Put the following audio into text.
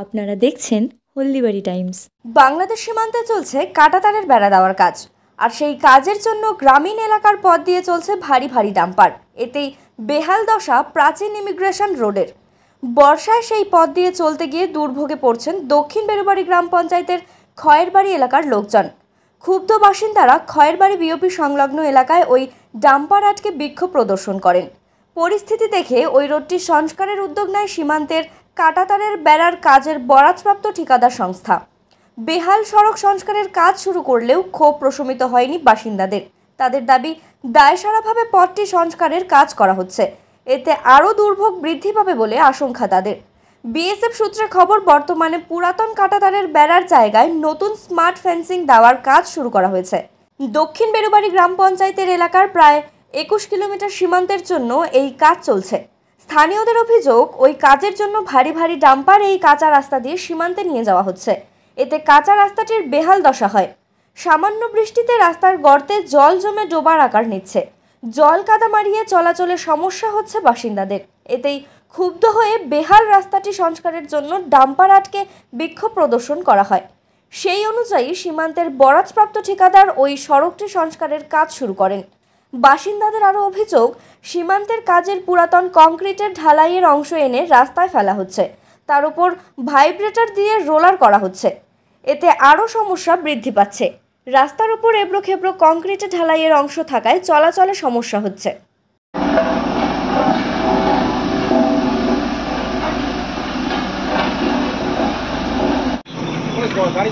আপনারা দেখছেন হলদিবাড়ি টাইমস। বাংলাদেশ সীমান্তে চলছে কাঁটাতারের বেড়া দেওয়ার কাজ, আর সেই কাজের জন্য গ্রামীণ এলাকার পথ দিয়ে চলছে ভারী ভারী ডাম্পার। এতেই বেহাল দশা প্রাচীন ইমিগ্রেশন রোডের। বর্ষায় সেই পথ দিয়ে চলতে গিয়ে দুর্ভোগে পড়ছেন দক্ষিণ বেরুবাড়ি গ্রাম পঞ্চায়েতের খয়েরবাড়ি এলাকার লোকজন। ক্ষুব্ধ বাসিন্দারা খয়েরবাড়ি বিওপি সংলগ্ন এলাকায় ওই ডাম্পার আটকে বিক্ষোভ প্রদর্শন করেন। পরিস্থিতি দেখে ওই রোডটি সংস্কারের উদ্যোগ নেয় সীমান্তের কাঁটাতারের বেড়ার কাজের বরাতপ্রাপ্ত ঠিকাদার সংস্থা। বেহাল সড়ক সংস্কারের কাজ শুরু করলেও ক্ষোভ প্রশমিত হয়নি বাসিন্দাদের। তাদের দাবি, দায়সারাভাবে পথটি সংস্কারের কাজ করা হচ্ছে, এতে আরও দুর্ভোগ বৃদ্ধি পাবে বলে আশঙ্কা তাদের। বিএসএফ সূত্রে খবর, বর্তমানে পুরাতন কাঁটাতারের বেড়ার জায়গায় নতুন স্মার্ট ফেন্সিং দেওয়ার কাজ শুরু করা হয়েছে। দক্ষিণ বেরুবাড়ি গ্রাম পঞ্চায়েতের এলাকার প্রায় 21 কিলোমিটার সীমান্তের জন্য এই কাজ চলছে। স্থানীয়দের অভিযোগ, ওই কাজের জন্য ভারী ভারী ডাম্পার এই কাঁচা রাস্তা দিয়ে সীমান্তে নিয়ে যাওয়া হচ্ছে। এতে কাঁচা রাস্তাটির বেহাল দশা হয়। সামান্য বৃষ্টিতে রাস্তার গর্তে জল জমে ডোবার আকার নিচ্ছে। জল কাদা মারিয়ে চলাচলে সমস্যা হচ্ছে বাসিন্দাদের। এতেই ক্ষুব্ধ হয়ে বেহাল রাস্তাটি সংস্কারের জন্য ডাম্পার আটকে বিক্ষোভ প্রদর্শন করা হয়। সেই অনুযায়ী সীমান্তের বরাতপ্রাপ্ত ঠিকাদার ওই সড়কটি সংস্কারের কাজ শুরু করেন। বাসিন্দাদের আরও অভিযোগ, সীমান্তের কাজের পুরাতন কংক্রিটের ঢালাইয়ের অংশ এনে রাস্তায় ফেলা হচ্ছে, তার উপর ভাইব্রেটর দিয়ে রোলার করা হচ্ছে। এতে আরও সমস্যা বৃদ্ধি পাচ্ছে। রাস্তার উপর এবড়ো খেবড়ো কংক্রিটের ঢালাইয়ের অংশ থাকায় চলাচলে সমস্যা হচ্ছে। গাড়ি